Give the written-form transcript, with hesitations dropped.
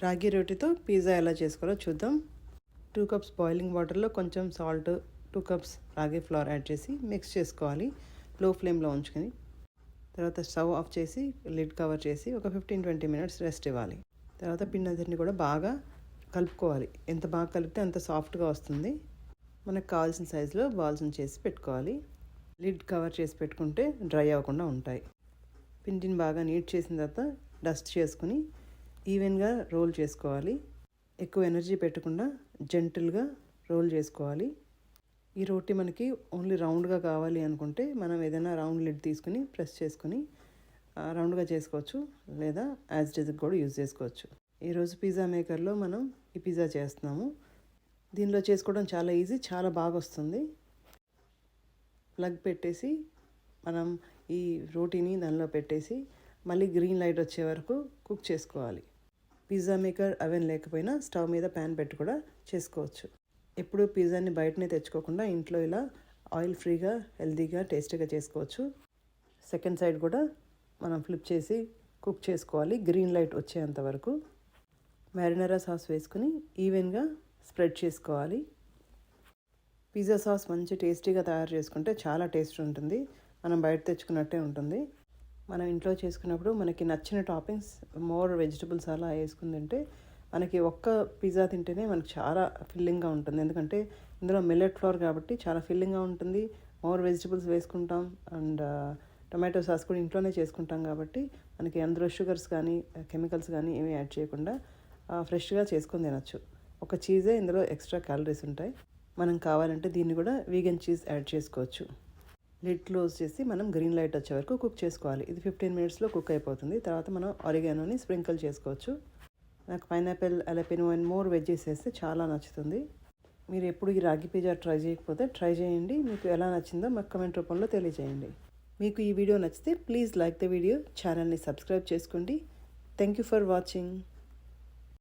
రాగి రోటితో పిజ్జా ఎలా చేసుకోవాలో చూద్దాం. 2 కప్స్ బాయిలింగ్ వాటర్లో కొంచెం సాల్ట్, 2 కప్స్ రాగి ఫ్లోర్ యాడ్ చేసి మిక్స్ చేసుకోవాలి. లో ఫ్లేమ్లో ఉంచుకొని తర్వాత స్టవ్ ఆఫ్ చేసి లిడ్ కవర్ చేసి ఒక 15-20 మినిట్స్ రెస్ట్ ఇవ్వాలి. తర్వాత పిండి అంతటిని కూడా బాగా కలుపుకోవాలి. ఎంత బాగా కలిపితే అంత సాఫ్ట్గా వస్తుంది. మనకు కావాల్సిన సైజులో బాల్స్ని చేసి పెట్టుకోవాలి. లిడ్ కవర్ చేసి పెట్టుకుంటే డ్రై అవ్వకుండా ఉంటాయి. పిండిని బాగా నీట్ చేసిన తర్వాత డస్ట్ చేసుకుని ఈవెన్గా రోల్ చేసుకోవాలి. ఎక్కువ ఎనర్జీ పెట్టకుండా జెంటిల్గా రోల్ చేసుకోవాలి. ఈ రోటీ మనకి ఓన్లీ రౌండ్గా కావాలి అనుకుంటే మనం ఏదైనా రౌండ్ లిడ్ తీసుకుని ప్రెస్ చేసుకుని రౌండ్గా చేసుకోవచ్చు, లేదా యాజ్ ఇట్ ఈజ్ కూడా యూజ్ చేసుకోవచ్చు. ఈరోజు పిజ్జా మేకర్లో మనం ఈ పిజ్జా చేస్తున్నాము. దీనిలో చేసుకోవడం చాలా ఈజీ, చాలా బాగా వస్తుంది. ప్లగ్ పెట్టేసి మనం ఈ రోటీని దానిలో పెట్టేసి మళ్ళీ గ్రీన్ లైట్ వచ్చే వరకు కుక్ చేసుకోవాలి. పిజ్జా మేకర్ అవెన్ లేకపోయినా స్టవ్ మీద ప్యాన్ పెట్టి కూడా చేసుకోవచ్చు. ఎప్పుడు పిజ్జాని బయటనే తెచ్చుకోకుండా ఇంట్లో ఇలా ఆయిల్ ఫ్రీగా, హెల్తీగా, టేస్టీగా చేసుకోవచ్చు. సెకండ్ సైడ్ కూడా మనం ఫ్లిప్ చేసి కుక్ చేసుకోవాలి గ్రీన్ లైట్ వచ్చేంత వరకు. మ్యారినేరా సాస్ వేసుకుని ఈవెన్గా స్ప్రెడ్ చేసుకోవాలి. పిజ్జా సాస్ మంచి టేస్టీగా తయారు చేసుకుంటే చాలా టేస్ట్ ఉంటుంది. మనం బయట తెచ్చుకున్నట్టే ఉంటుంది. మనం ఇంట్లో చేసుకున్నప్పుడు మనకి నచ్చిన టాపింగ్స్, మోర్ వెజిటబుల్స్ అలా వేసుకుని తింటే మనకి ఒక్క పిజ్జా తింటేనే మనకి చాలా ఫిల్లింగ్గా ఉంటుంది. ఎందుకంటే ఇందులో మిల్లెట్ ఫ్లోర్ కాబట్టి చాలా ఫిల్లింగ్గా ఉంటుంది. మోర్ వెజిటబుల్స్ వేసుకుంటాం అండ్ టొమాటో సాస్ కూడా ఇంట్లోనే చేసుకుంటాం కాబట్టి మనకి అందులో షుగర్స్ కానీ కెమికల్స్ కానీ ఏమీ యాడ్ చేయకుండా ఫ్రెష్గా చేసుకొని తినచ్చు. ఒక చీజే ఇందులో ఎక్స్ట్రా క్యాలరీస్ ఉంటాయి. మనం కావాలంటే దీన్ని కూడా వీగన్ చీజ్ యాడ్ చేసుకోవచ్చు. లిడ్ క్లోజ్ చేసి మనం గ్రీన్ లైట్ వచ్చే వరకు కుక్ చేసుకోవాలి. ఇది 15 మినిట్స్లో కుక్ అయిపోతుంది. తర్వాత మనం ఆరిగానోని స్ప్రింకిల్ చేసుకోవచ్చు. నాకు పైనాపిల్, అలపినో అండ్ మోర్ వెజ్జెస్ వేస్తే చాలా నచ్చుతుంది. మీరు ఎప్పుడు ఈ రాగి పిజ్జా ట్రై చేయకపోతే ట్రై చేయండి. మీకు ఎలా నచ్చిందో మాకు కమెంట్ రూపంలో తెలియజేయండి. మీకు ఈ వీడియో నచ్చితే ప్లీజ్ లైక్ ద వీడియో, ఛానల్ని సబ్స్క్రైబ్ చేసుకోండి. Thank you for watching.